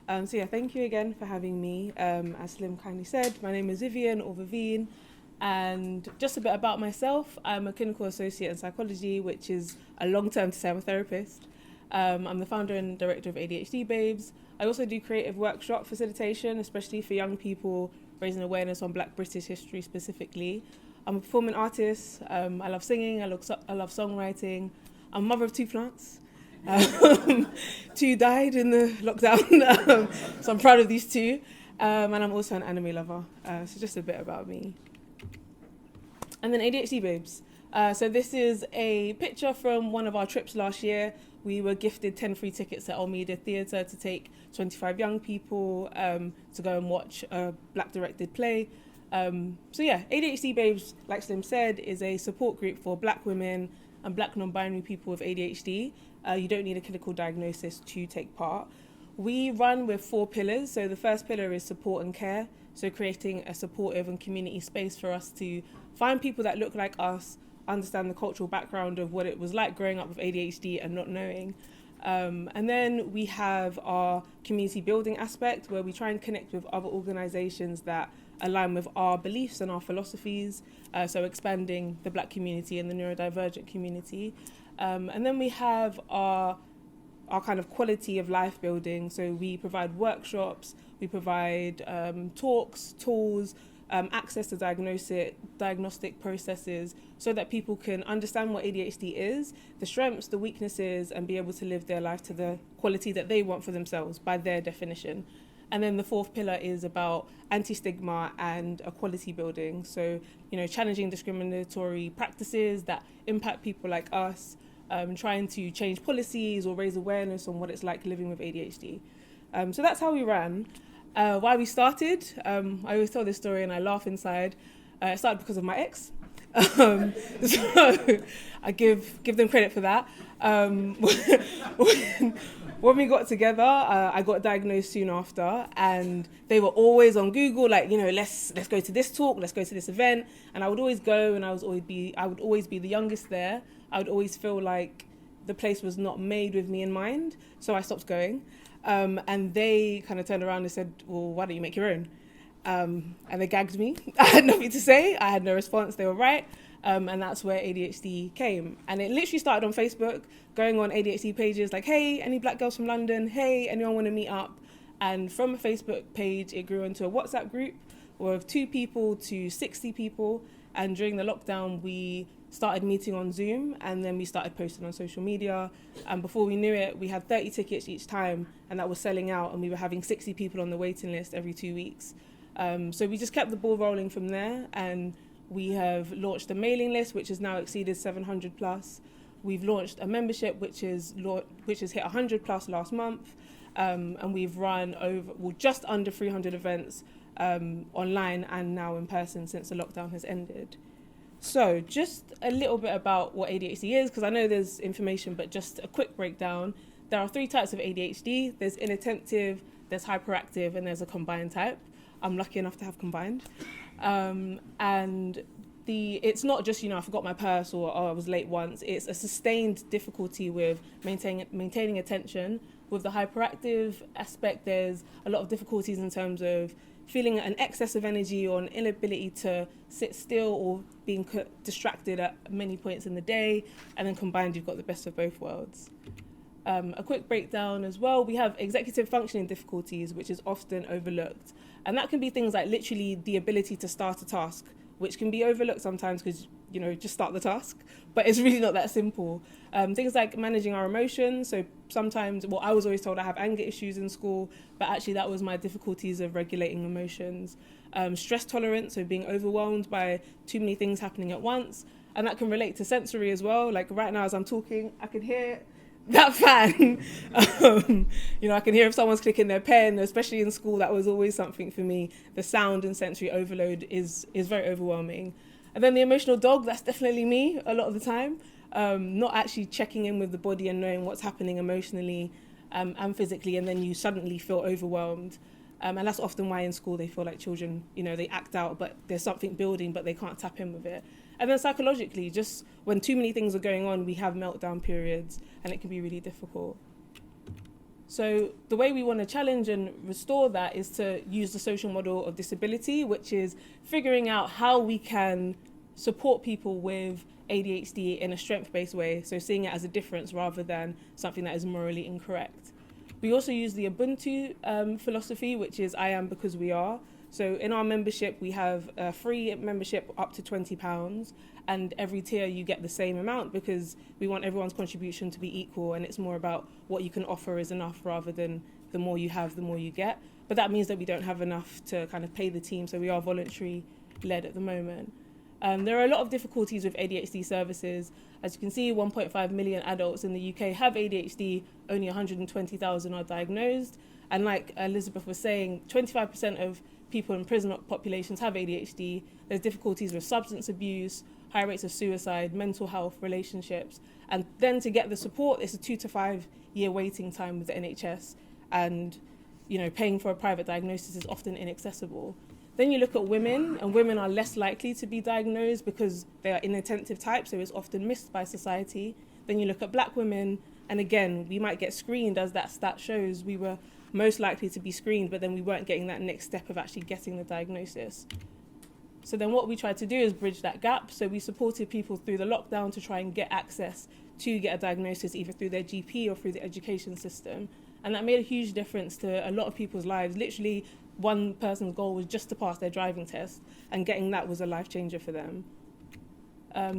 So yeah, thank you again for having me. As Slim kindly said, my name is Vivian or Vivine, and just a bit about myself. I'm a clinical associate in psychology, which is a long term to say I'm a therapist. I'm the founder and director of ADHD Babes. I also do creative workshop facilitation, especially for young people, raising awareness on Black British history specifically. I'm a performing artist. I love singing. I love songwriting. I'm a mother of two plants. Um, two died in the lockdown, so I'm proud of these two. And I'm also an anime lover. So just a bit about me. And then ADHD Babes. So this is a picture from one of our trips last year. We were gifted 10 free tickets at Almeida Theatre to take 25 young people to go and watch a Black-directed play. So yeah, ADHD Babes, like Slim said, is a support group for Black women and Black non-binary people with ADHD. You don't need a clinical diagnosis to take part. We run with 4 pillars. So the first pillar is support and care. So creating a supportive and community space for us to find people that look like us, understand the cultural background of what it was like growing up with ADHD and not knowing. And then we have our community building aspect where we try and connect with other organisations that align with our beliefs and our philosophies, so expanding the Black community and the neurodivergent community. And then we have our kind of quality of life building. So we provide workshops, we provide talks, tools, access to diagnostic processes so that people can understand what ADHD is, the strengths, the weaknesses, and be able to live their life to the quality that they want for themselves by their definition. And then the 4th pillar is about anti-stigma and equality building. So, challenging discriminatory practices that impact people like us, trying to change policies or raise awareness on what it's like living with ADHD. So that's how we ran. Why we started, I always tell this story and I laugh inside. It started because of my ex. So I give them credit for that. When we got together, I got diagnosed soon after, and they were always on Google, like, let's go to this talk, let's go to this event, and I would always go, and I would always be the youngest there. I would always feel like the place was not made with me in mind, so I stopped going. And they kind of turned around and said, well, why don't you make your own? And they gagged me. I had nothing to say. I had no response. They were right. And that's where ADHD came. And it literally started on Facebook, going on ADHD pages like, hey, any Black girls from London? Hey, anyone want to meet up? And from a Facebook page, it grew into a WhatsApp group of 2 people to 60 people. And during the lockdown, we started meeting on Zoom, and then we started posting on social media. And before we knew it, we had 30 tickets each time, and that was selling out, and we were having 60 people on the waiting list every 2 weeks. So we just kept the ball rolling from there, and we have launched a mailing list, which has now exceeded 700 plus. We've launched a membership, which has hit 100 plus last month, and we've run just under 300 events online and now in person since the lockdown has ended. So just a little bit about what ADHD is, because I know there's information, but just a quick breakdown. There are 3 types of ADHD. There's inattentive, there's hyperactive, and there's a combined type. I'm lucky enough to have combined. And it's not just, I forgot my purse or I was late once. It's a sustained difficulty with maintaining attention. With the hyperactive aspect, there's a lot of difficulties in terms of feeling an excess of energy or an inability to sit still or being distracted at many points in the day. And then combined, you've got the best of both worlds. A quick breakdown as well, we have executive functioning difficulties, which is often overlooked. And that can be things like literally the ability to start a task, which can be overlooked sometimes because, just start the task. But it's really not that simple. Things like managing our emotions. So sometimes, I was always told I have anger issues in school, but actually that was my difficulties of regulating emotions. Stress tolerance, so being overwhelmed by too many things happening at once. And that can relate to sensory as well. Like right now as I'm talking, I can hear that fan. I can hear if someone's clicking their pen, especially in school. That was always something for me. The sound and sensory overload is very overwhelming. And then the emotional dog, that's definitely me a lot of the time. Not actually checking in with the body and knowing what's happening emotionally and physically, and then you suddenly feel overwhelmed. And that's often why in school they feel like children, they act out, but there's something building, but they can't tap in with it. And then psychologically, just when too many things are going on, we have meltdown periods, and it can be really difficult. So the way we want to challenge and restore that is to use the social model of disability, which is figuring out how we can support people with ADHD in a strength-based way, so seeing it as a difference rather than something that is morally incorrect. We also use the Ubuntu philosophy, which is I am because we are. So in our membership, we have a free membership up to £20, and every tier you get the same amount because we want everyone's contribution to be equal, and it's more about what you can offer is enough rather than the more you have, the more you get. But that means that we don't have enough to kind of pay the team, so we are voluntary led at the moment. There are a lot of difficulties with ADHD services. As you can see, 1.5 million adults in the UK have ADHD, only 120,000 are diagnosed. And like Elizabeth was saying, 25% of people in prison populations have ADHD. There's difficulties with substance abuse, high rates of suicide, mental health, relationships. And then to get the support, it's a 2 to 5 year waiting time with the NHS. And, paying for a private diagnosis is often inaccessible. Then you look at women, and women are less likely to be diagnosed because they are inattentive types, so it's often missed by society. Then you look at black women, and again, we might get screened, as that stat shows. We were most likely to be screened, but then we weren't getting that next step of actually getting the diagnosis. So then what we tried to do is bridge that gap. So we supported people through the lockdown to try and get access to get a diagnosis, either through their GP or through the education system. And that made a huge difference to a lot of people's lives. Literally, one person's goal was just to pass their driving test, and getting that was a life changer for them.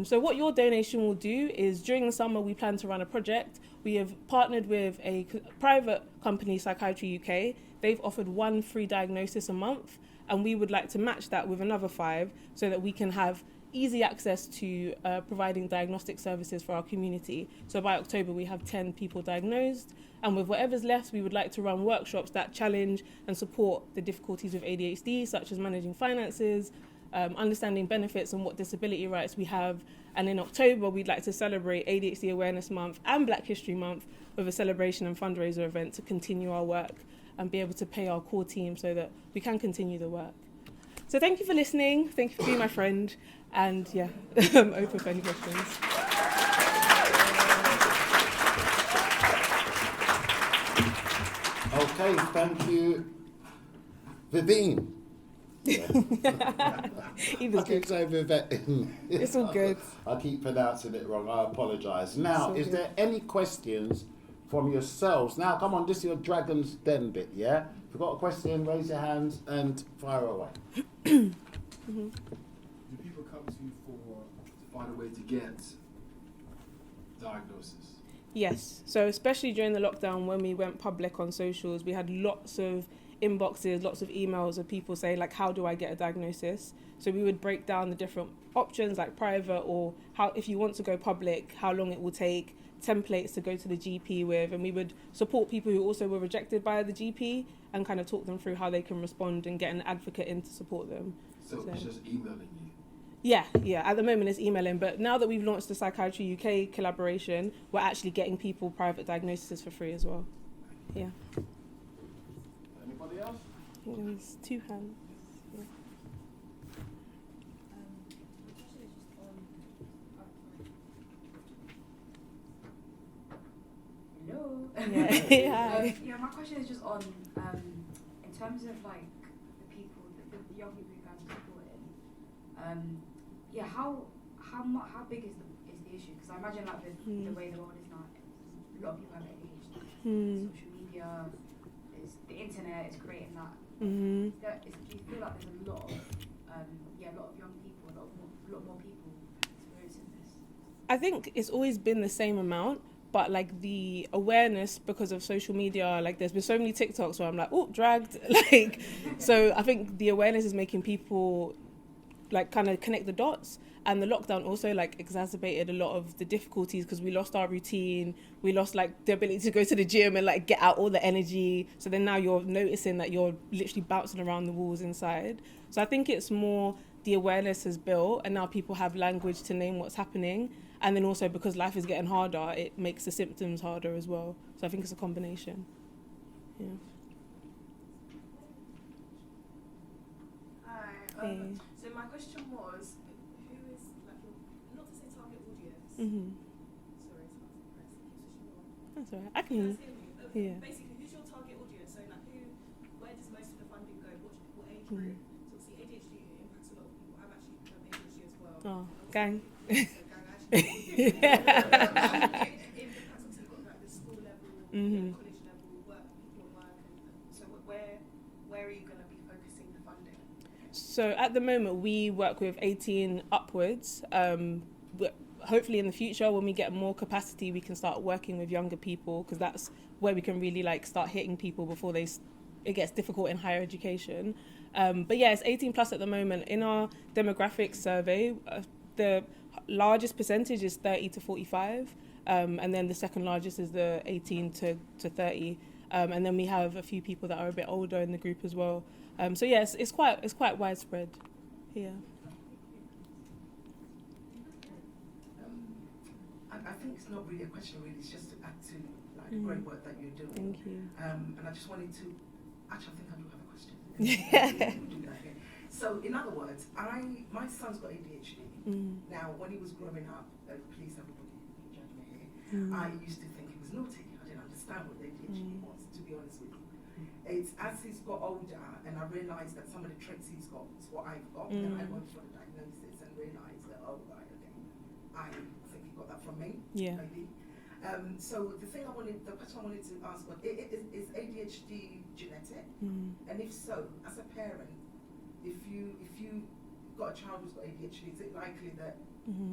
So what your donation will do is, during the summer, we plan to run a project. We have partnered with a private company, Psychiatry UK. They've offered 1 free diagnosis a month, and we would like to match that with another 5 so that we can have easy access to providing diagnostic services for our community. So by October, we have 10 people diagnosed. And with whatever's left, we would like to run workshops that challenge and support the difficulties with ADHD, such as managing finances, understanding benefits and what disability rights we have. And in October, we'd like to celebrate ADHD Awareness Month and Black History Month with a celebration and fundraiser event to continue our work and be able to pay our core team so that we can continue the work. So thank you for listening. Thank you for being my friend. And yeah, I'm open for any questions. Okay, thank you, Vivine. I keep saying Vivine. It's all good. I keep pronouncing it wrong. I apologise. Now, is there any questions from yourselves? Now, come on, this is your Dragon's Den bit, yeah? If you've got a question, raise your hands and fire away. Do people come to you to find a way to get diagnosis? Yes. So especially during the lockdown, when we went public on socials, we had lots of inboxes, lots of emails of people saying, like, how do I get a diagnosis? So we would break down the different options, like private, or how, if you want to go public, how long it will take, templates to go to the GP with, and we would support people who also were rejected by the GP and kind of talk them through how they can respond and get an advocate in to support them. So it's just emailing you? Yeah. At the moment it's emailing, but now that we've launched the Psychiatry UK collaboration, we're actually getting people private diagnoses for free as well. Yeah. Anybody else? I think there's 2 hands. Yeah. Hello. Hi. My question is just on, in terms of like the people, the young people you guys are supporting. How big is the issue? Because I imagine like with the way the world is now, a lot of people have ADHD. Social media, the internet is creating that. Do you feel like there's a lot of young people, a lot more people experiencing this? I think it's always been the same amount, but like the awareness because of social media, like there's been so many TikToks where I'm like, oh, dragged. So I think the awareness is making people like kind of connect the dots. And the lockdown also like exacerbated a lot of the difficulties because we lost our routine. We lost like the ability to go to the gym and like get out all the energy. So then now you're noticing that you're literally bouncing around the walls inside. So I think it's more the awareness has built and now people have language to name what's happening. And then also because life is getting harder, it makes the symptoms harder as well. So I think it's a combination. Yeah. Hi. So my question was, who is like your, not to say target audience. Sorry, it's not press. That's all right. I can. Yeah. Basically, who's through. So obviously ADHD impacts a lot of people. I'm actually ADHD as well. Oh, gang. So gang actually. It impacts obviously got like the school level, college level, work, people at work, and so where are you going to be focusing the funding? So at the moment, we work with 18 upwards. But hopefully in the future, when we get more capacity, we can start working with younger people, because that's where we can really like start hitting people before it gets difficult in higher education. But yeah, it's 18 plus at the moment. In our demographics survey, the largest percentage is 30 to 45, and then the second largest is the 18 to 30. And then we have a few people that are a bit older in the group as well. So yes, it's quite widespread. Yeah. I think it's not really a question, really. It's just to add to like the great work that you're doing. Thank you. And I just wanted to. Actually, I think I do have a question. We'll do that again. So, in other words, my son's got ADHD. Now, when he was growing up, please everybody judge me here. I used to think he was naughty. I didn't understand what ADHD was, to be honest with you. It's as he's got older, and I realised that some of the traits he's got is what I've got. Then I went for the diagnosis and realised that, oh right, okay, I think he got that from me. Yeah. Maybe. So the question I wanted to ask was, is ADHD genetic? And if so, as a parent, if you got a child who's got ADHD, is it likely that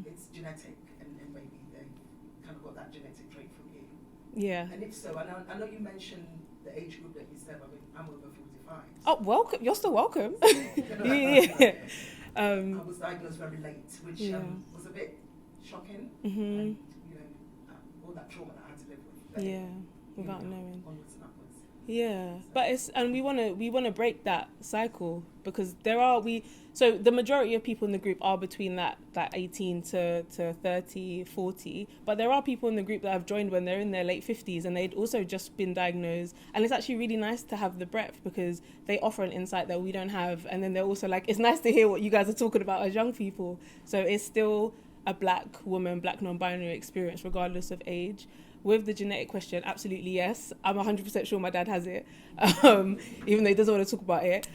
it's genetic and maybe they kind of got that genetic trait from you? Yeah. And if so, I know you mentioned the age group that you said. I mean, I'm over 45. Oh, welcome. You're still welcome. Yeah. I was diagnosed very late, which was a bit shocking. And, all that trauma that I had to live with. Yeah, without knowing. Onwards and upwards. Yeah, but we want to break that cycle, because so the majority of people in the group are between that 18 to 30, 40, but there are people in the group that have joined when they're in their late 50s and they'd also just been diagnosed, and it's actually really nice to have the breadth, because they offer an insight that we don't have, and then they're also like, it's nice to hear what you guys are talking about as young people. So it's still a black woman, black non-binary experience regardless of age. With the genetic question, absolutely yes. I'm 100% sure my dad has it, even though he doesn't want to talk about it.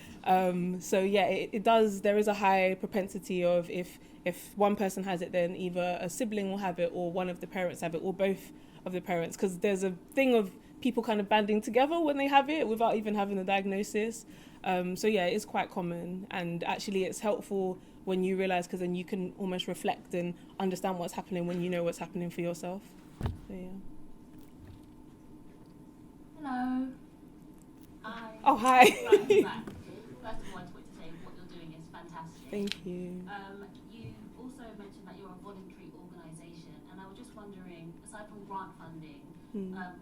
So yeah, it does. There is a high propensity of if one person has it, then either a sibling will have it, or one of the parents have it, or both of the parents, because there's a thing of people kind of banding together when they have it without even having the diagnosis. So yeah, it is quite common, and actually it's helpful when you realise, because then you can almost reflect and understand what's happening when you know what's happening for yourself. So yeah. Hello. Hi. Oh, hi. Right, back. First of all, I just wanted to say what you're doing is fantastic. Thank you. You also mentioned that you're a voluntary organisation, and I was just wondering, aside from grant funding,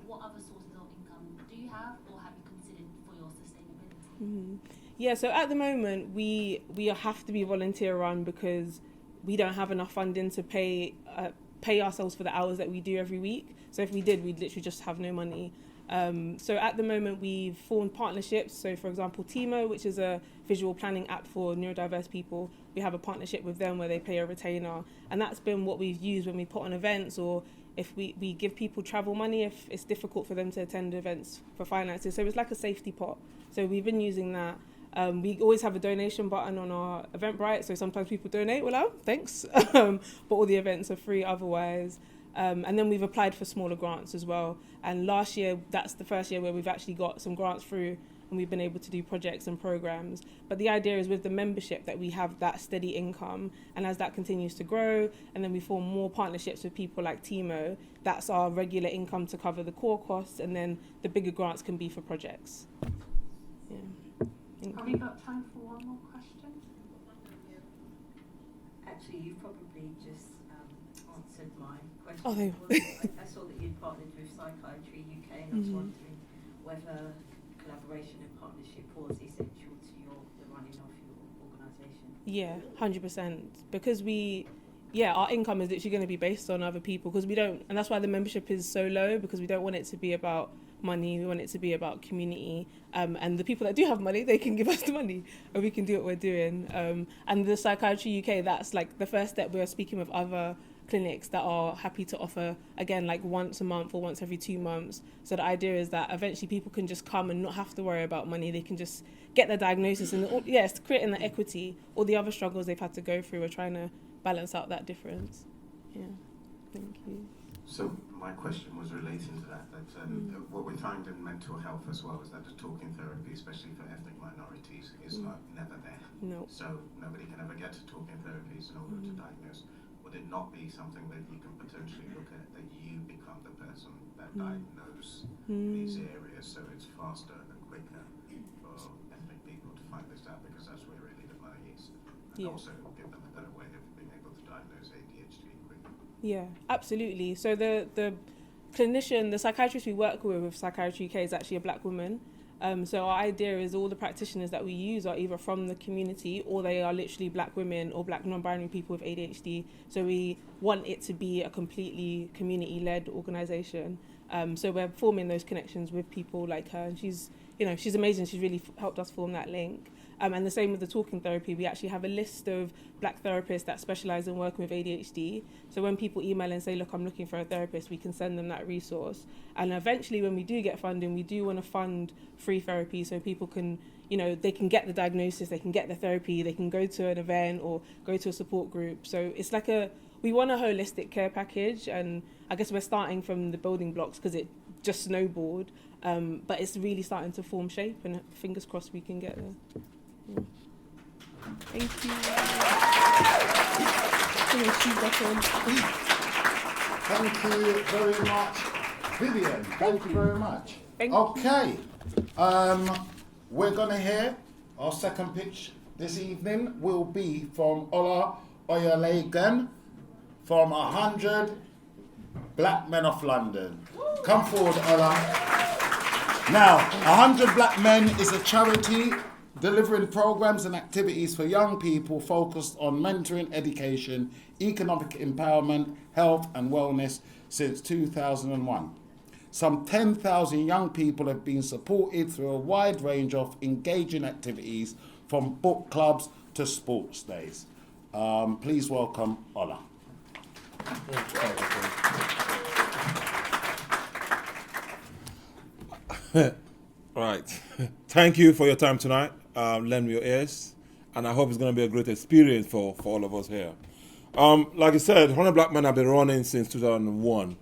what other sources of income do you have, or have you considered for your sustainability? Yeah, so at the moment we have to be volunteer run, because we don't have enough funding to pay ourselves for the hours that we do every week. So if we did, we'd literally just have no money. So at the moment we've formed partnerships. So for example, Timo, which is a visual planning app for neurodiverse people, we have a partnership with them where they pay a retainer, and that's been what we've used when we put on events, or if we give people travel money if it's difficult for them to attend events for finances. So it's like a safety pot. So we've been using that. We always have a donation button on our Eventbrite, so sometimes people donate, thanks. But all the events are free otherwise. And then we've applied for smaller grants as well. And last year, that's the first year where we've actually got some grants through, and we've been able to do projects and programs. But the idea is with the membership that we have that steady income, and as that continues to grow, and then we form more partnerships with people like Timo, that's our regular income to cover the core costs, and then the bigger grants can be for projects. Yeah. Have we got time for one more question? Actually, you probably just answered my question. Oh, there I saw that you'd partnered with Psychiatry UK, and I was wondering whether collaboration and partnership was essential to the running of your organisation. Yeah, 100%. Because our income is literally going to be based on other people, because we don't, and that's why the membership is so low, because we don't want it to be about money, we want it to be about community, and the people that do have money, they can give us the money and we can do what we're doing. And the Psychiatry UK, that's like the first step. We're speaking with other clinics that are happy to offer, again, like once a month or once every 2 months. So the idea is that eventually people can just come and not have to worry about money. They can just get their diagnosis, and it's creating the equity. All the other struggles they've had to go through, we're trying to balance out that difference. Yeah, thank you. So my question was relating to that what we find in mental health as well is that the talking therapy, especially for ethnic minorities, is never there. No. So nobody can ever get to talking therapies in order to diagnose. Would it not be something that you can potentially look at, that you become the person that diagnose these areas, so it's faster and quicker for ethnic people to find this out, because that's where really the money is, and also give them a better way of being able to diagnose ADHD quicker. Yeah, absolutely. So the clinician, the psychiatrist we work with Psychiatry UK, is actually a black woman. So our idea is all the practitioners that we use are either from the community, or they are literally black women or black non-binary people with ADHD. So we want it to be a completely community-led organisation. So we're forming those connections with people like her, and she's amazing. She's really helped us form that link. And the same with the talking therapy. We actually have a list of black therapists that specialise in working with ADHD. So when people email and say, look, I'm looking for a therapist, we can send them that resource. And eventually when we do get funding, we do want to fund free therapy, so people can, they can get the diagnosis, they can get the therapy, they can go to an event or go to a support group. So it's like we want a holistic care package, and I guess we're starting from the building blocks because it just snowballed. But it's really starting to form shape, and fingers crossed we can get there. Yeah. Thank you. Thank you very much, Vivian. Thank you very much. Okay. We're going to hear our second pitch this evening will be from Ola Oyalegan from 100 Black Men of London. Come forward, Ola. Now, 100 Black Men is a charity delivering programs and activities for young people focused on mentoring, education, economic empowerment, health and wellness since 2001. Some 10,000 young people have been supported through a wide range of engaging activities, from book clubs to sports days. Please welcome Ola. Right. Thank you for your time tonight. Lend me your ears, and I hope it's going to be a great experience for all of us here. Like I said, 100 Black Men have been running since 2001.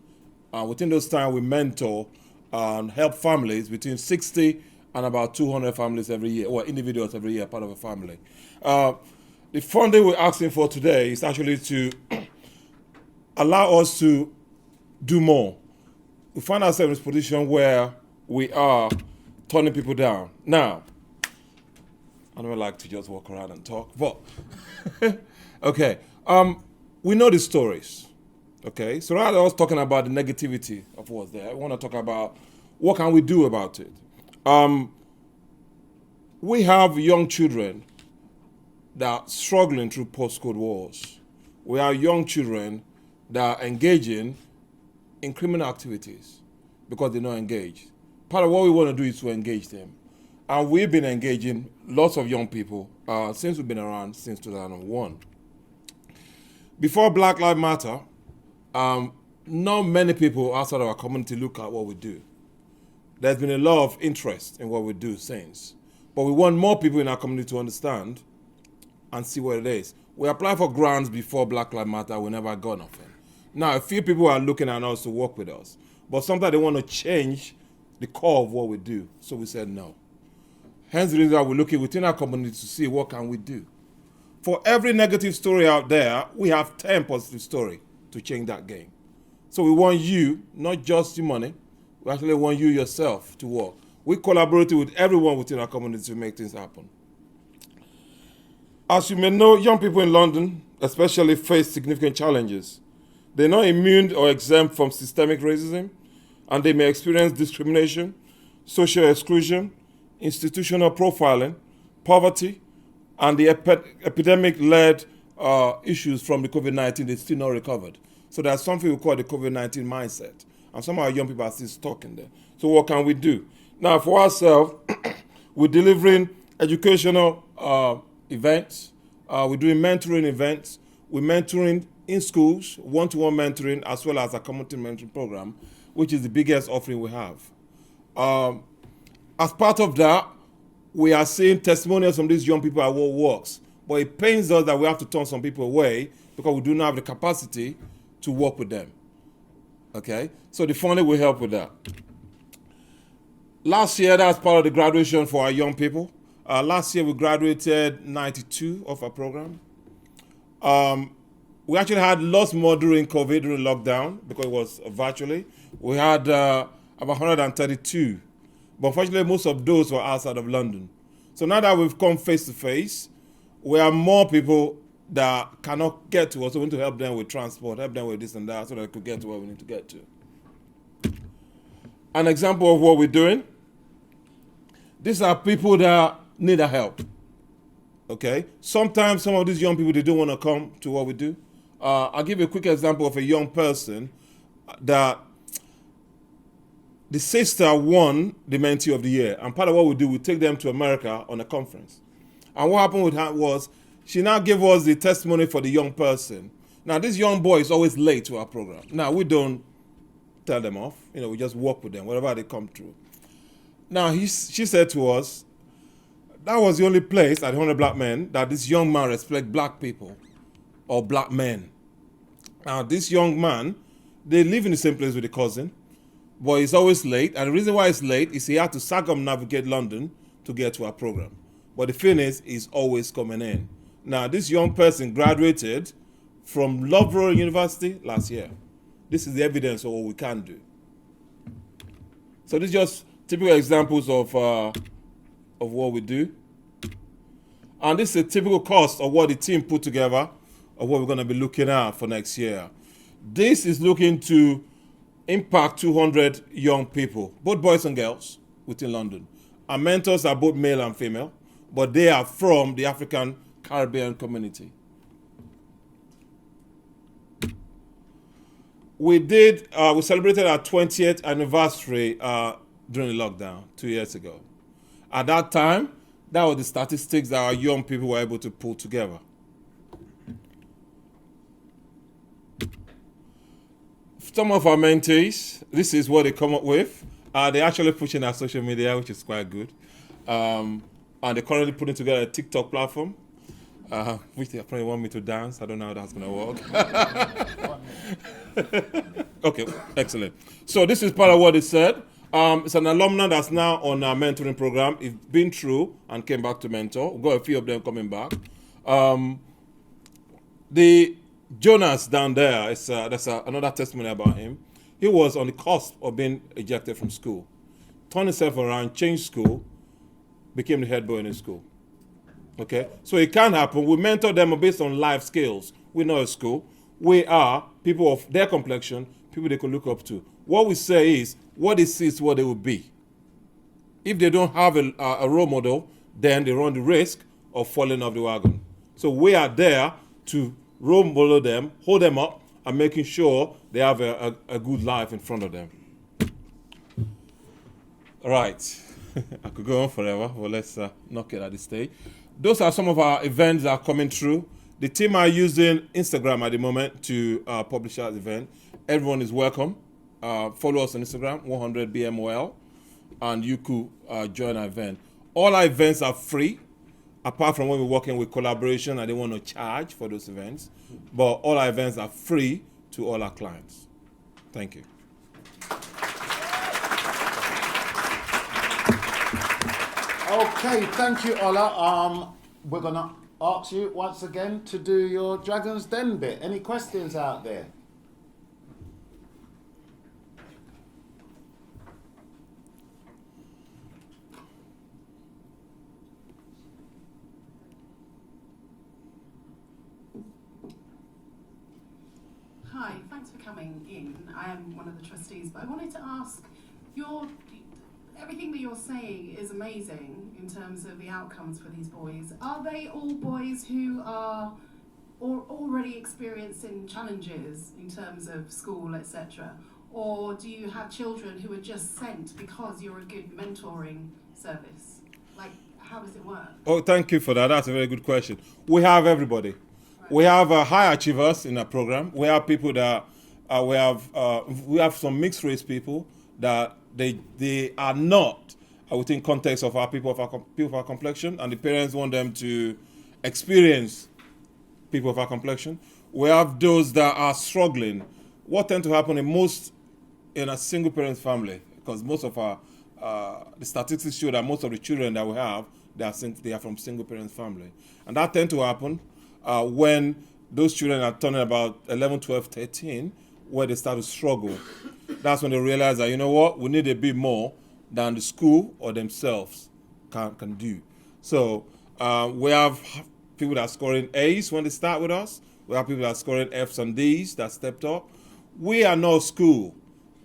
Within those time, we mentor and help families between 60 and about 200 families every year, or individuals every year, part of a family. The funding we're asking for today is actually to allow us to do more. We find ourselves in this position where we are turning people down. Now, I don't like to just walk around and talk, but okay. We know the stories. Okay, so rather than us talking about the negativity of what's there, I want to talk about what can we do about it. We have young children that are struggling through postcode wars. We have young children that are engaging in criminal activities because they're not engaged. Part of what we want to do is to engage them. And we've been engaging lots of young people since we've been around since 2001. Before Black Lives Matter, not many people outside of our community look at what we do. There's been a lot of interest in what we do since. But we want more people in our community to understand and see what it is. We applied for grants before Black Lives Matter, we never got nothing. Now, a few people are looking at us to work with us, but sometimes they want to change the core of what we do, so we said no. Hence the reason why we're looking within our community to see what can we do. For every negative story out there, we have 10 positive stories to change that game. So we want you, not just the money, we actually want you yourself to work. We collaborate with everyone within our community to make things happen. As you may know, young people in London especially face significant challenges. They're not immune or exempt from systemic racism, and they may experience discrimination, social exclusion, institutional profiling, poverty, and the epidemic-led issues from the COVID-19 that's still not recovered. So there's something we call the COVID-19 mindset, and some of our young people are still stuck in there. So what can we do? Now, for ourselves, we're delivering educational events, we're doing mentoring events, we're mentoring in schools, one-to-one mentoring, as well as a community mentoring program, which is the biggest offering we have. As part of that, we are seeing testimonials from these young people at what works. But it pains us that we have to turn some people away because we do not have the capacity to work with them. Okay? So the funding will help with that. Last year, that's part of the graduation for our young people. Last year, we graduated 92 of our program. We actually had lots more during COVID, during lockdown, because it was virtually. We had about 132. But unfortunately, most of those were outside of London. So now that we've come face to face, we have more people that cannot get to us. So we need to help them with transport, help them with this and that, so that they could get to where we need to get to. An example of what we're doing. These are people that need our help. Okay? Sometimes some of these young people, they don't want to come to what we do. I'll give you a quick example of a young person that the sister won the Mentee of the Year. And part of what we do, we take them to America on a conference. And what happened with her was, she now gave us the testimony for the young person. Now, this young boy is always late to our program. Now, we don't tell them off. We just work with them, wherever they come through. Now, she said to us, that was the only place at 100 Black Men that this young man respects black people or black men. Now, this young man, they live in the same place with the cousin, but he's always late. And the reason why he's late is he had to circumnavigate London to get to our program. But the thing is, he's always coming in. Now, this young person graduated from Loughborough University last year. This is the evidence of what we can do. So these are just typical examples of what we do. And this is a typical cost of what the team put together of what we're going to be looking at for next year. This is looking to impact 200 young people, both boys and girls, within London. Our mentors are both male and female, but they are from the African Caribbean community. We celebrated our 20th anniversary during the lockdown 2 years ago. At that time, that was the statistics that our young people were able to pull together. Some of our mentees, this is what they come up with. They're actually pushing our social media, which is quite good. And they're currently putting together a TikTok platform, which they probably want me to dance. I don't know how that's going to work. Okay, excellent. So this is part of what they said. It's an alumna that's now on our mentoring program. He's been through and came back to mentor. We've got a few of them coming back. The Jonas down there, that's another testimony about him. He was on the cusp of being ejected from school. Turned himself around, changed school, became the head boy in his school. Okay? So it can happen. We mentor them based on life skills. We know at school. We are people of their complexion, people they could look up to. What we say is, what they see is what they will be. If they don't have a role model, then they run the risk of falling off the wagon. So we are there to role model them, hold them up, and making sure they have a good life in front of them. All right. I could go on forever, but let's knock it at this stage. Those are some of our events that are coming through. The team are using Instagram at the moment to publish our event. Everyone is welcome. Follow us on Instagram, 100BMOL, and you could join our event. All our events are free, apart from when we're working with collaboration and they want to charge for those events. But all our events are free to all our clients. Thank you. Okay, thank you, Ola. We're going to ask you once again to do your Dragon's Den bit. Any questions out there? Hi, thanks for coming in. I am one of the trustees, but I wanted to ask, everything that you're saying is amazing in terms of the outcomes for these boys. Are they all boys who are already experiencing challenges in terms of school, etc.? Or do you have children who are just sent because you're a good mentoring service? Like, how does it work? Oh, thank you for that. That's a very good question. We have everybody. We have high achievers in our program. We have people that we have some mixed race people that they are not within context of our people of our complexion, and the parents want them to experience people of our complexion. We have those that are struggling. What tends to happen in a single parent family, because most of the statistics show that most of the children that we have, they are from single parent family. And that tends to happen when those children are turning about 11, 12, 13, where they start to struggle. That's when they realize that, you know what, we need a bit more than the school or themselves can do. So we have people that are scoring A's when they start with us. We have people that are scoring F's and D's that stepped up. We are not school.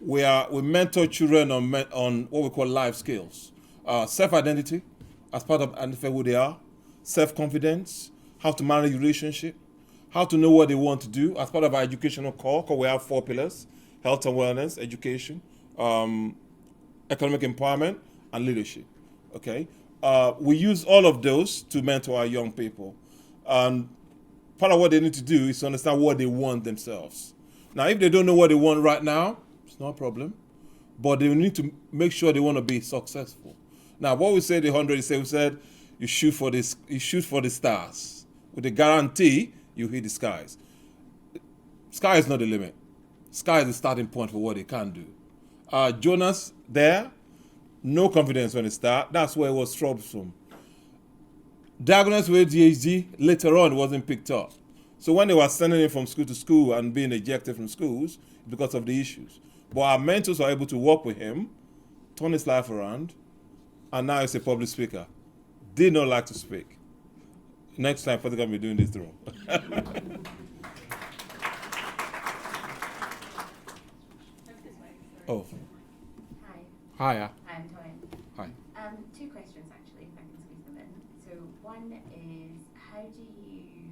We mentor children on what we call life skills. Self-identity, as part of identifying who they are. Self-confidence, how to manage relationship, how to know what they want to do as part of our educational core, because we have 4 pillars: health and wellness, education, economic empowerment, and leadership. Okay? We use all of those to mentor our young people. And part of what they need to do is to understand what they want themselves. Now, if they don't know what they want right now, it's not a problem. But they need to make sure they want to be successful. Now, what we said the 100 is we said you shoot for the stars. With the guarantee you hit the skies. Sky is not the limit. Sky is the starting point for what they can do. Jonas there, no confidence when he started. That's where it was troublesome. Diagnosed with ADHD, later on it wasn't picked up. So when they were sending him from school to school and being ejected from schools because of the issues. But our mentors were able to work with him, turn his life around, and now he's a public speaker. Did not like to speak. Next time, Father going to be doing this room. Oh. Hi. Hiya. Hi, I'm Toyin. Hi. 2 questions actually, if I can squeeze them in. So one is, how do you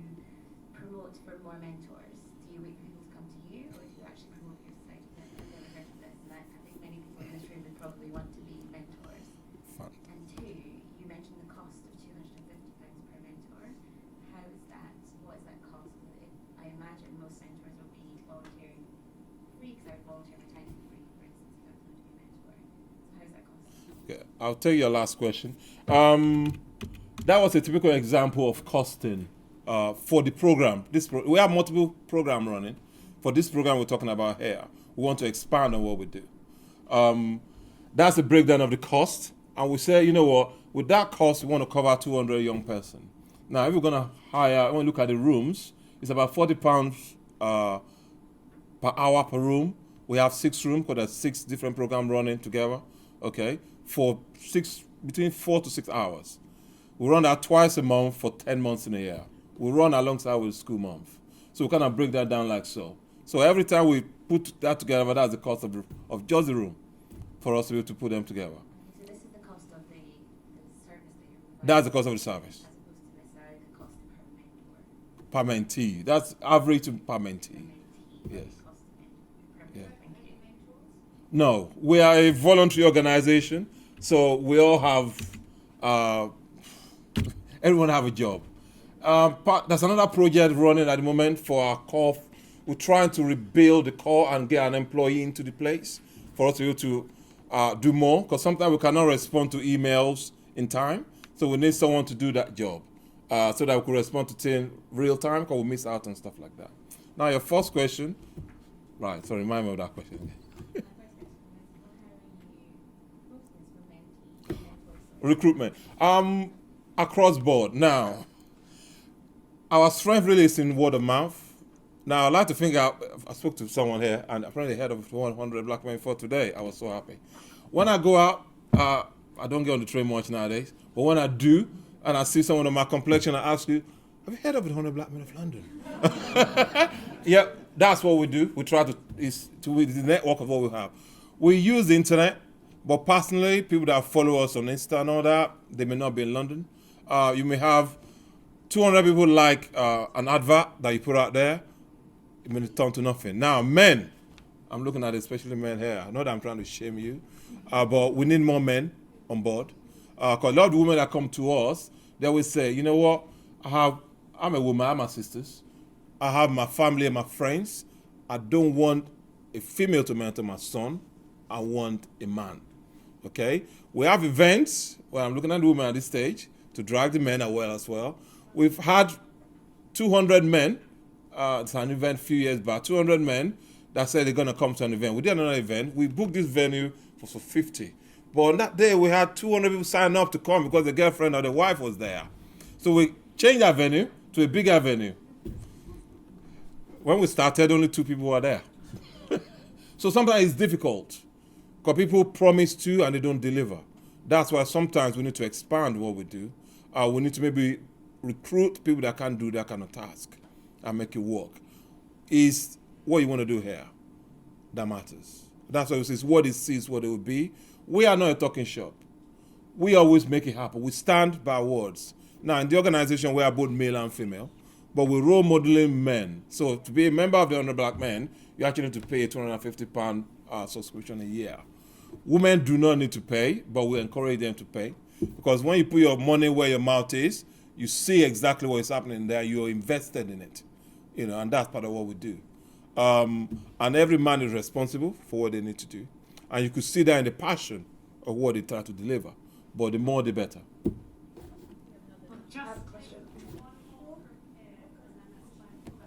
promote for more mentors? Do you wait for people to come to you, or do you actually promote your site? I've never heard of this, and I think many people in this room would probably want to be mentors. Fun. And 2, you mentioned the cost of £250 per mentor. How is that? What is that cost? I imagine most mentors will be volunteering free, because I would volunteer my time for free, for instance, if I was going to be a mentor. So how does that cost? Okay, I'll take your last question. That was a typical example of costing for the program. We have multiple programs running. For this program we're talking about here, we want to expand on what we do. That's the breakdown of the cost. And we say, you know what, with that cost, we want to cover 200 young person. Now, if we're going to hire, when we look at the rooms, it's about £40 per hour per room. We have 6 rooms, because there's 6 different programs running together, okay, for between 4 to 6 hours. We run that twice a month for 10 months in a year. We run alongside with the school month. So we kind of break that down like so. So every time we put that together, that's the cost of just the room for us to be able to put them together. So this is the cost of the service that you're providing? That's the cost of the service. As opposed to necessarily the cost per mentor? Per mentee. That's average per mentee. Yes. Yeah. No, we are a voluntary organization, so we all have, everyone have a job. There's another project running at the moment for our core. We're trying to rebuild the core and get an employee into the place for us to be able to do more, because sometimes we cannot respond to emails in time, so we need someone to do that job so that we can respond to things real time, because we miss out on stuff like that. Now, your first question, right, so remind me of that question. Recruitment. Across board. Now, our strength really is in word of mouth. Now, I'd like to think I spoke to someone here, and apparently head of 100 black men for today. I was so happy. When I go out, I don't get on the train much nowadays, but when I do, and I see someone of my complexion, I ask you, have you heard of the 100 black men of London? Yeah, that's what we do. We try to with the network of what we have. We use the internet, but personally, people that follow us on Insta and all that, they may not be in London. You may have 200 people like an advert that you put out there. It may turn to nothing. Now, men, I'm looking at especially men here. I know that I'm trying to shame you, but we need more men on board. Because a lot of women that come to us, they will say, you know what, I'm a woman, I'm my sisters, I have my family and my friends. I don't want a female to mentor my son. I want a man. Okay? We have events where I'm looking at the women at this stage to drag the men as well. We've had 200 men. It's an event a few years back. 200 men that said they're going to come to an event. We did another event. We booked this venue for 50. But on that day, we had 200 people sign up to come because the girlfriend or the wife was there. So we changed our venue to a bigger venue. When we started, only 2 people were there. So sometimes it's difficult because people promise to and they don't deliver. That's why sometimes we need to expand what we do. We need to maybe recruit people that can do that kind of task and make it work. Is what you want to do here that matters. That's why it says what it sees, what it will be. We are not a talking shop. We always make it happen. We stand by words. Now, in the organization, we are both male and female, but we're role modeling men. So to be a member of the 100 Black Men, you actually need to pay a £250 subscription a year. Women do not need to pay, but we encourage them to pay. Because when you put your money where your mouth is, you see exactly what is happening there. You're invested in it, and that's part of what we do. And every man is responsible for what they need to do. And you could see that in the passion of what they try to deliver. But the more, the better.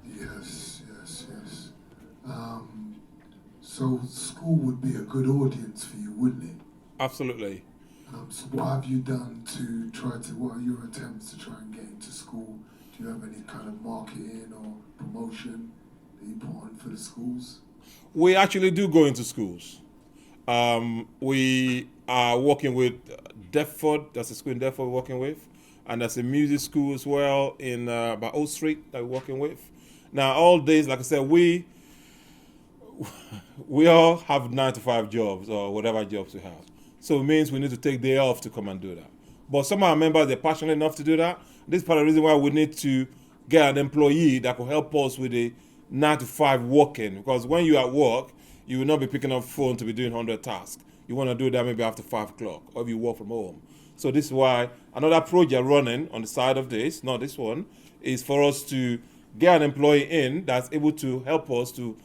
Yes. So school would be a good audience for you, wouldn't it? Absolutely. So what have you done what are your attempts to try and get into school? Do you have any kind of marketing or promotion that you put on for the schools? We actually do go into schools. We are working with Deptford, that's a school in Deptford we're working with, and there's a music school as well in by Old Street that we're working with. Now, all days, like I said, we all have 9-to-5 jobs or whatever jobs we have. So it means we need to take day off to come and do that. But some of our members, they're passionate enough to do that. This is part of the reason why we need to get an employee that will help us with the 9-to-5 working. Because when you're at work, you will not be picking up phone to be doing 100 tasks. You want to do that maybe after 5 o'clock or if you work from home. So this is why another project running on the side of this, not this one, is for us to get an employee in that's able to help us to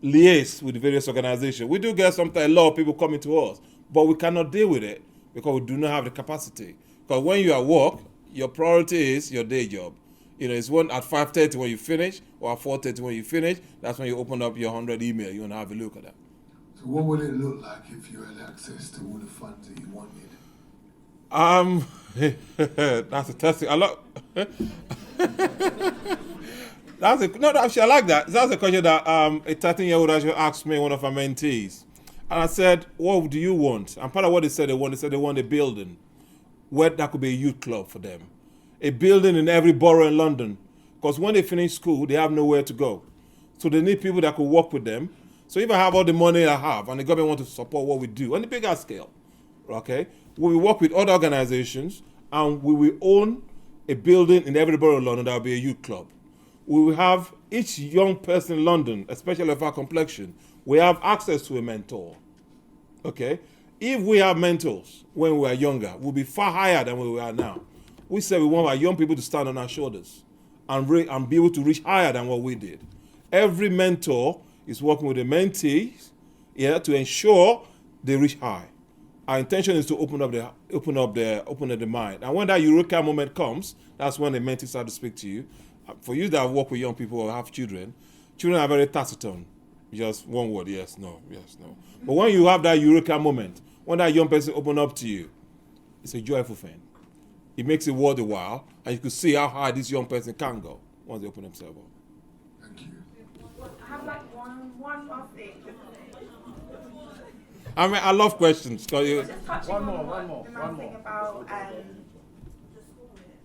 liaise with the various organizations. We do get sometimes a lot of people coming to us, but we cannot deal with it because we do not have the capacity. Because when you are at work, your priority is your day job. It's one at 5:30 when you finish, or at 4:30 when you finish. That's when you open up your 100 email. You want to have a look at that. So what would it look like if you had access to all the funds that you wanted? That's a testing. I love. Actually, I like that. That's a question that a 13-year-old actually asked me, one of our mentees. And I said, what do you want? And part of what they said they want a building where that could be a youth club for them. A building in every borough in London. Because when they finish school, they have nowhere to go. So they need people that could work with them. So if I have all the money I have and the government wants to support what we do on a bigger scale, okay, we will work with other organizations and we will own a building in every borough in London that will be a youth club. We will have each young person in London, especially of our complexion, we have access to a mentor. Okay? If we have mentors when we were younger, we'll be far higher than where we are now. We said we want our young people to stand on our shoulders and be able to reach higher than what we did. Every mentor is working with the mentees to ensure they reach high. Our intention is to open up the mind. And when that eureka moment comes, that's when the mentees start to speak to you. For you that work with young people or have children are very taciturn. Just one word, yes, no, yes, no. But when you have that eureka moment, when that young person open up to you, it's a joyful thing. It makes it worth a while, and you can see how high this young person can go once they open themselves up. Thank you. I have like one last thing. I love questions. Just touching One on more. the man thing about the school year.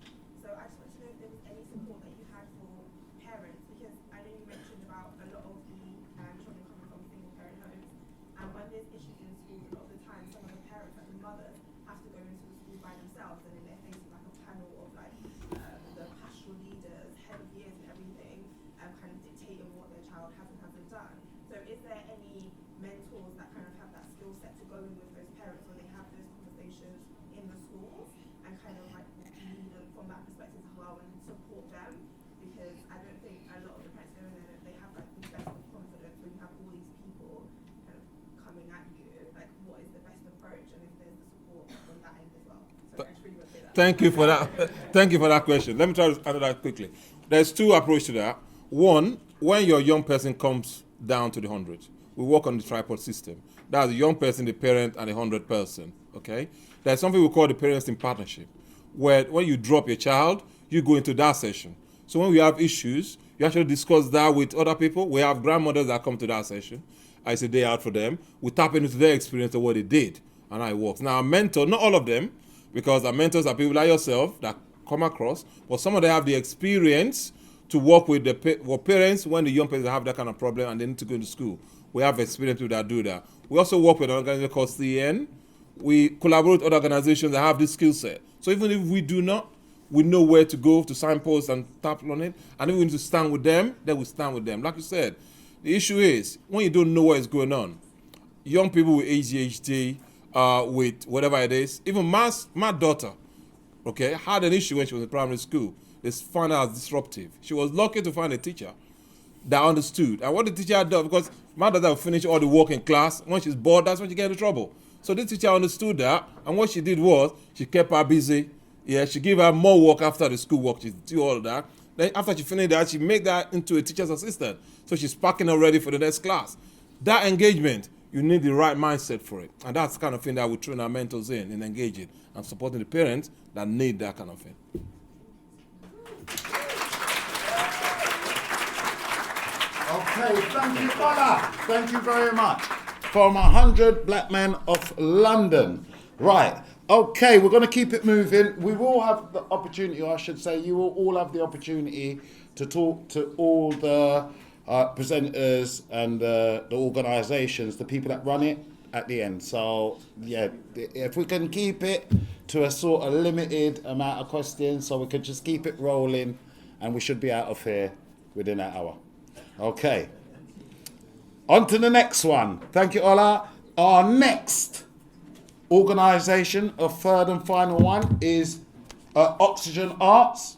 So I just wanted to know if there was any support that you had for parents, because I know you mentioned about a lot of the children coming from single parent homes, and when there's issues in schools, a lot of the time some of the parents, like the mothers, have to go into the school by themselves, and then they're facing like a panel of like the pastoral leaders, head of years and everything, kind of dictating what their child has and hasn't done. So is there any mentors that kind of have that skill set to go in with those parents when they have those conversations in the schools and kind Thank you for that. Thank you for that question. Let me try to answer that quickly. There's two approaches to that. One, when your young person comes down to the 100, we work on the tripod system. That's the young person, the parent, and the 100 person. Okay. There's something we call the parents in partnership, where when you drop your child, you go into that session. So when we have issues, you actually discuss that with other people. We have grandmothers that come to that session. It's a day out for them. We tap into their experience of what they did and how it works. Now, a mentor, not all of them, because our mentors are people like yourself that come across, but some of them have the experience to work with the parents when the young people have that kind of problem and they need to go into school. We have experience people that do that. We also work with an organization called CN. We collaborate with other organizations that have this skill set. So even if we do not, we know where to go to signpost and tap on it. And if we need to stand with them, then we stand with them. Like you said, the issue is when you don't know what is going on. Young people with ADHD, with whatever it is, even my daughter, okay, had an issue when she was in primary school. They found her as disruptive. She was lucky to find a teacher that understood. And what the teacher had done, because my daughter would finish all the work in class, when she's bored, that's when she gets into trouble. So this teacher understood that, and what she did was, she kept her busy. Yeah, she gave her more work after the school work. She did all of that. Then after she finished that, she made that into a teacher's assistant. So she's packing her ready for the next class. That engagement, you need the right mindset for it. And that's the kind of thing that we train our mentors in engaging and supporting the parents that need that kind of thing. Okay, thank you, Ola. Thank you very much. From 100 Black Men of London. Right. Okay, we're going to keep it moving. We will have the opportunity, or I should say, you will all have the opportunity to talk to all the presenters and the organisations, the people that run it at the end. So, yeah, if we can keep it to a sort of limited amount of questions, so we can just keep it rolling, and we should be out of here within an hour. Okay. On to the next one. Thank you, Ola. Our next organisation, a third and final one, is Oxygen Arts.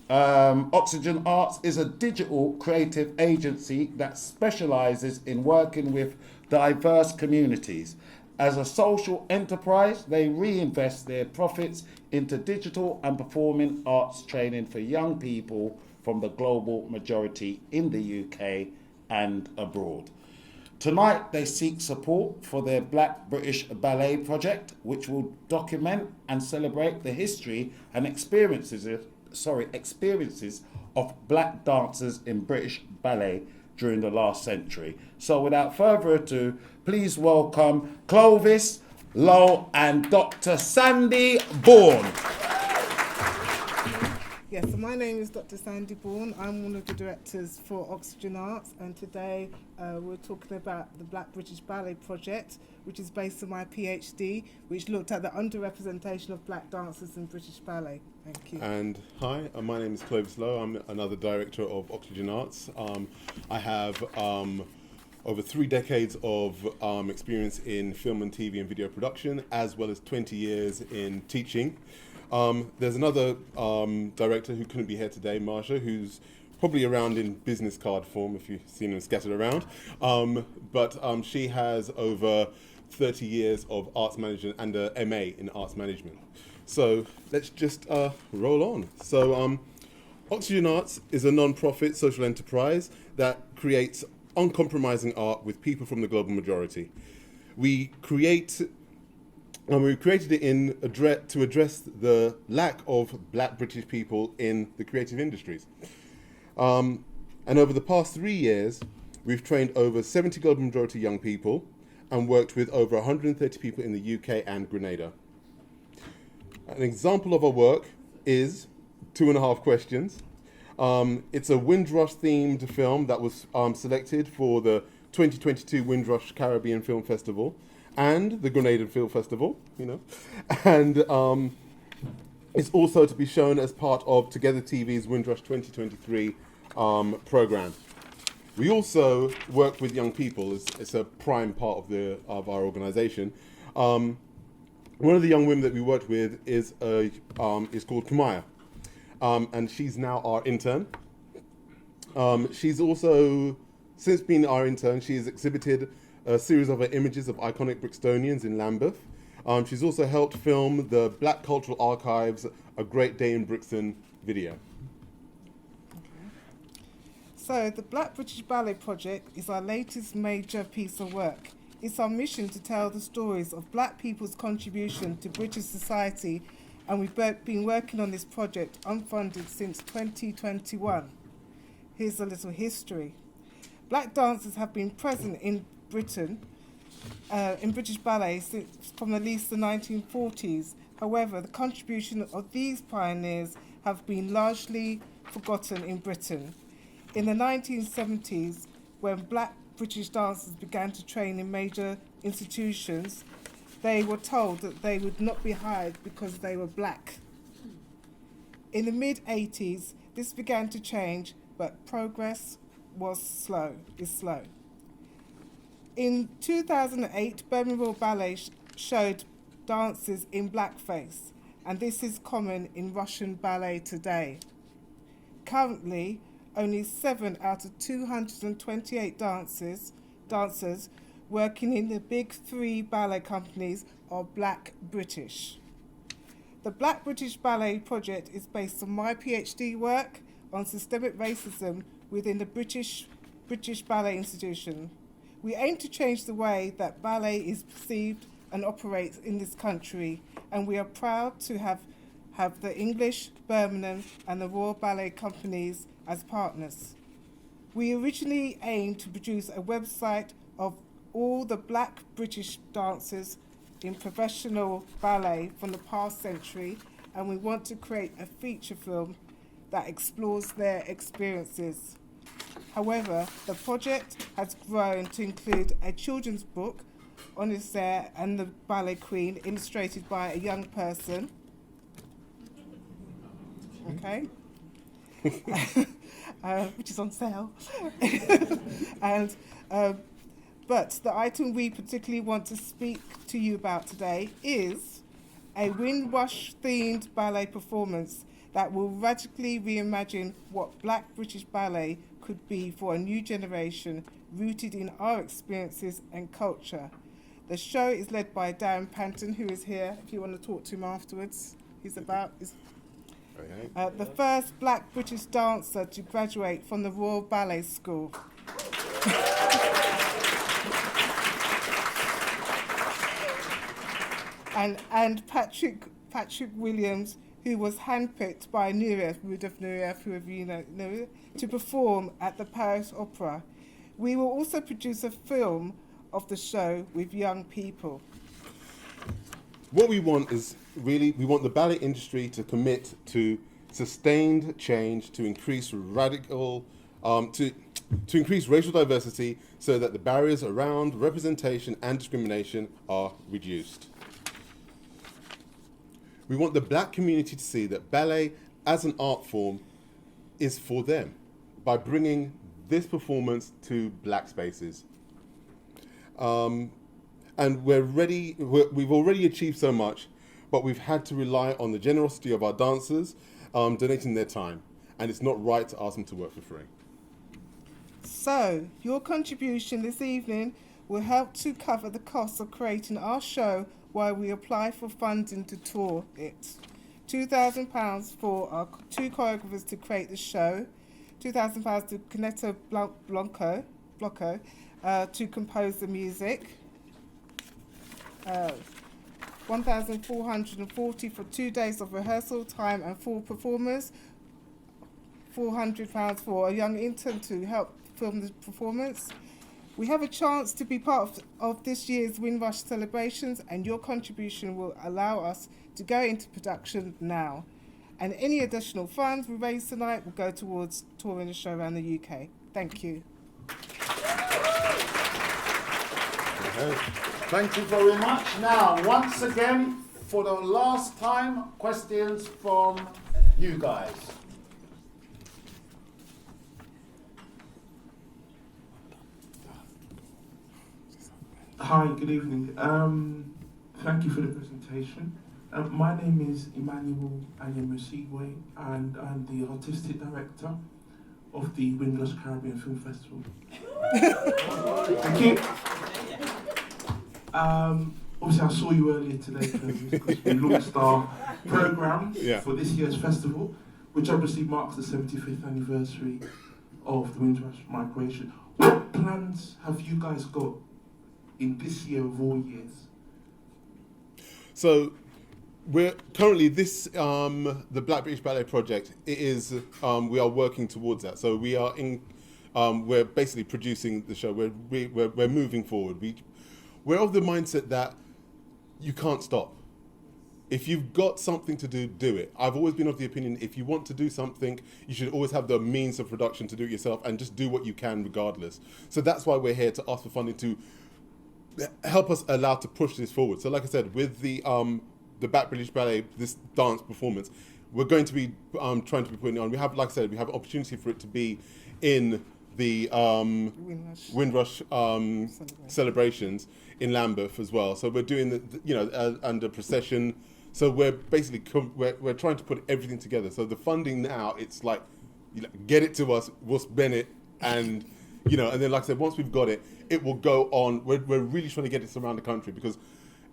Oxygen Arts is a digital creative agency that specialises in working with diverse communities. As a social enterprise, they reinvest their profits into digital and performing arts training for young people from the global majority in the UK and abroad. Tonight, they seek support for their Black British Ballet project, which will document and celebrate the history and experiences of black dancers in British ballet during the last century. So without further ado, please welcome Clovis, Lo, and Dr. Sandy Bourne. Yes, so my name is Dr. Sandy Bourne. I'm one of the directors for Oxygen Arts, and today we're talking about the Black British Ballet Project, which is based on my PhD, which looked at the underrepresentation of black dancers in British ballet. Thank you. And hi, my name is Clovis Lowe. I'm another director of Oxygen Arts. I have over 3 decades of experience in film and TV and video production, as well as 20 years in teaching. There's another director who couldn't be here today, Marsha, who's probably around in business card form if you've seen them scattered around. But she has over 30 years of arts management and a MA in arts management. So let's just roll on. So Oxygen Arts is a non-profit social enterprise that creates uncompromising art with people from the global majority. We created it to address the lack of black British people in the creative industries. And over the past 3 years, we've trained over 70 global majority young people and worked with over 130 people in the UK and Grenada. An example of our work is 2.5 Questions. It's a Windrush themed film that was selected for the 2022 Windrush Caribbean Film Festival and the Grenadian Film Festival, and it's also to be shown as part of Together TV's Windrush 2023 program. We also work with young people. It's a prime part of our organisation. One of the young women that we worked with is called Kamaya, and she's now our intern. She's also, since being our intern, she's exhibited a series of her images of iconic Brixtonians in Lambeth, She's also helped film the Black Cultural Archives A Great Day in Brixton video. So, the Black British Ballet Project is our latest major piece of work. It's our mission to tell the stories of black people's contribution to British society, and we've been working on this project unfunded since 2021. Here's a little history. Black dancers have been present in Britain, in British ballet since from at least the 1940s. However, the contribution of these pioneers have been largely forgotten in Britain. In the 1970s, when black British dancers began to train in major institutions, they were told that they would not be hired because they were black. In the mid-80s, this began to change, but progress is slow. In 2008, Birmingham Royal Ballet showed dances in blackface, and this is common in Russian ballet today. Currently, only 7 out of 228 dancers working in the big 3 ballet companies are black British. The Black British Ballet Project is based on my PhD work on systemic racism within the British Ballet Institution. We aim to change the way that ballet is perceived and operates in this country, and we are proud to have the English, Birmingham and the Royal Ballet Companies as partners. We originally aimed to produce a website of all the black British dancers in professional ballet from the past century, and we want to create a feature film that explores their experiences. However, the project has grown to include a children's book, Honestaire and the Ballet Queen, illustrated by a young person. Okay. Which is on sale. And but the item we particularly want to speak to you about today is a Windrush themed ballet performance that will radically reimagine what black British ballet could be for a new generation rooted in our experiences and culture. The show is led by Darren Panton, who is here if you want to talk to him afterwards. The first black British dancer to graduate from the Royal Ballet School. and Patrick Williams, who was handpicked by Rudolf Nureyev, whoever you know, to perform at the Paris Opera. We will also produce a film of the show with young people. What we want is we want the ballet industry to commit to sustained change to increase to increase racial diversity so that the barriers around representation and discrimination are reduced. We want the black community to see that ballet as an art form is for them by bringing this performance to black spaces. And we've already achieved so much, but we've had to rely on the generosity of our dancers donating their time, and it's not right to ask them to work for free. So, your contribution this evening will help to cover the costs of creating our show while we apply for funding to tour it. £2,000 for our 2 choreographers to create the show, £2,000 to Canetto Blanco to compose the music, £1,440 for 2 days of rehearsal time and 4 performers, £400 for a young intern to help film the performance. We have a chance to be part of this year's Windrush celebrations, and your contribution will allow us to go into production now. And any additional funds we raise tonight will go towards touring the show around the UK. Thank you. Thank you very much. Now, once again, for the last time, questions from you guys. Hi, good evening. Thank you for the presentation. My name is Emmanuel Anyemusigwe, and I'm the artistic director of the Windrush Caribbean Film Festival. Thank you. obviously I saw you earlier today because we launched our programme for this year's festival, which obviously marks the 75th anniversary of the Windrush migration. What plans have you guys got in this year of all years? So we're currently the Black British Ballet Project. It is we are working towards that. So we are we're basically producing the show. We're moving forward. We're of the mindset that you can't stop. If you've got something to do, do it. I've always been of the opinion, if you want to do something, you should always have the means of production to do it yourself and just do what you can regardless. So that's why we're here, to ask for funding to help us allow to push this forward. So like I said, with the Black British Ballet, this dance performance, we're going to be trying to be putting it on. We have, like I said, we have an opportunity for it to be in the Windrush celebrations in Lambeth as well. So we're doing under procession. So we're basically we're trying to put everything together. So the funding now, it's like, get it to us, we'll spend it, and and then like I said, once we've got it, it will go on. We're really trying to get it around the country because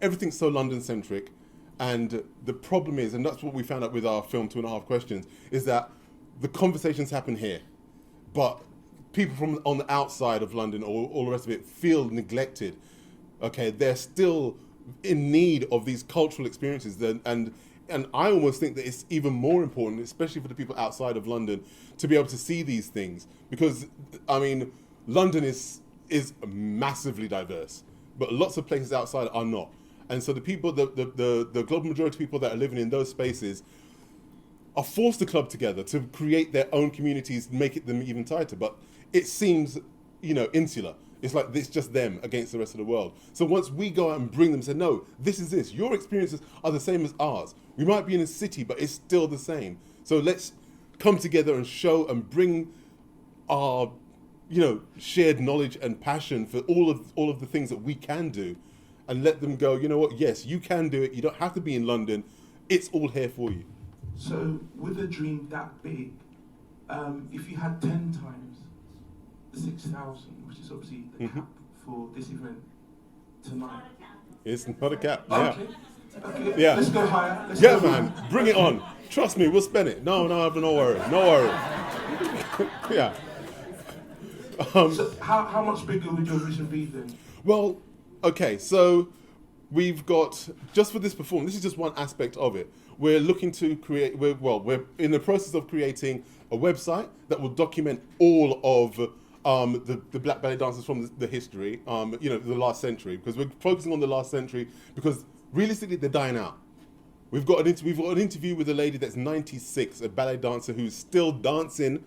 everything's so London centric, and the problem is, and that's what we found out with our film 2.5 Questions, is that the conversations happen here, but people from on the outside of London or all the rest of it feel neglected. Okay, they're still in need of these cultural experiences, and I almost think that it's even more important, especially for the people outside of London, to be able to see these things, because I mean, London is massively diverse, but lots of places outside are not, and so the people, the global majority of people that are living in those spaces are forced to club together to create their own communities, make them even tighter. But it seems, insular. It's like it's just them against the rest of the world. So once we go out and bring them, say, no, this is this. Your experiences are the same as ours. We might be in a city, but it's still the same. So let's come together and show and bring our, shared knowledge and passion for all of the things that we can do, and let them go, you know what? Yes, you can do it. You don't have to be in London. It's all here for you. So with a dream that big, if you had 10 times 6,000, which is obviously the cap for this event tonight. It's not a cap. Okay. Yeah. Let's go higher. Man, bring it on. Trust me, we'll spend it. No, no worry. Yeah. So how much bigger would your vision be then? Well, okay, so we've got, just for this performance, this is just one aspect of it. We're looking to create, we're in the process of creating a website that will document all of the black ballet dancers from the history, the last century, because we're focusing on the last century because realistically they're dying out. We've got an interview with a lady that's 96, a ballet dancer who's still dancing,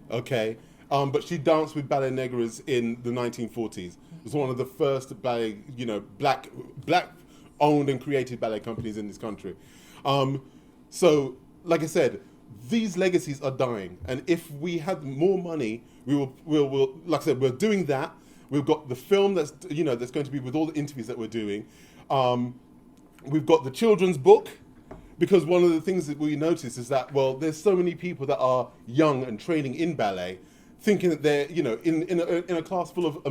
okay, but she danced with ballet negras in the 1940s. It was one of the first ballet, black owned and created ballet companies in this country. So, like I said, these legacies are dying, and if we had more money, we'll like I said, we're doing that. We've got the film that's going to be with all the interviews that we're doing. We've got the children's book, because one of the things that we notice is that, there's so many people that are young and training in ballet, thinking that they're, in a class full of,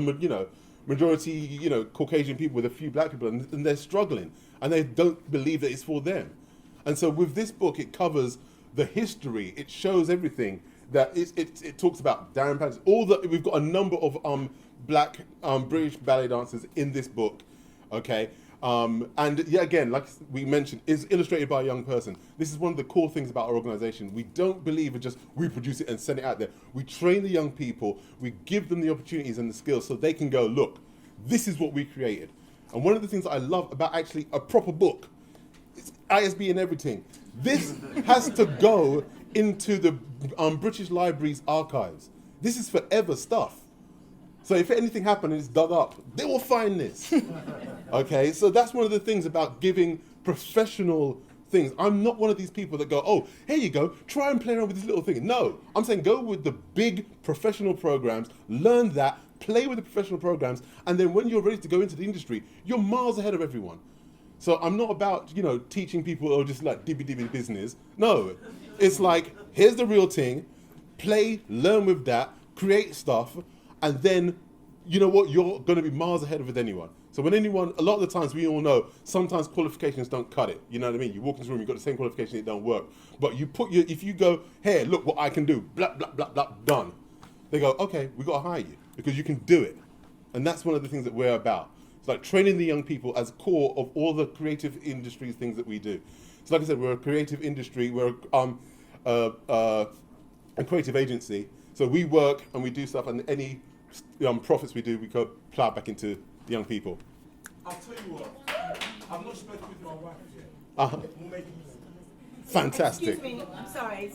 majority, Caucasian people with a few black people, and they're struggling, and they don't believe that it's for them. And so with this book, it covers the history. It shows everything. That it talks about Darren Patterson. We've got a number of black British ballet dancers in this book, okay? And yeah, again, like we mentioned, is illustrated by a young person. This is one of the core things about our organisation. We don't believe in just reproduce it and send it out there. We train the young people. We give them the opportunities and the skills so they can go, look, this is what we created. And one of the things that I love about actually a proper book, it's ISB and everything. This has to go into the British Library's archives. This is forever stuff. So if anything happened and it's dug up, they will find this. Okay, so that's one of the things about giving professional things. I'm not one of these people that go, oh, here you go, try and play around with this little thing. No, I'm saying go with the big professional programs, learn that, play with the professional programs, and then when you're ready to go into the industry, you're miles ahead of everyone. So I'm not about, teaching people or just like dibby business. No, it's like, here's the real thing, play, learn with that, create stuff, and then, you know what, you're going to be miles ahead of it anyone. So when anyone, a lot of the times we all know, sometimes qualifications don't cut it. You know what I mean? You walk into the room, you've got the same qualification, it don't work. But you put if you go, hey, look what I can do, blah, blah, blah, blah, done. They go, okay, we got to hire you because you can do it. And that's one of the things that we're about. It's like training the young people as core of all the creative industries things that we do. So like I said, we're a creative industry, we're a creative agency. So we work and we do stuff, and any profits we do, we go plow back into the young people. I'll tell you what, I'm not spoken with my wife yet. We'll make it. Fantastic. Excuse me, I'm sorry.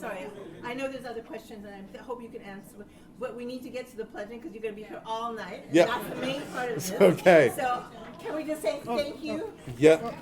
I know there's other questions, and I hope you can answer. But we need to get to the pledging because you're going to be here all night. Yep. That's the main part of this. Okay. So can we just say thank you? Yep.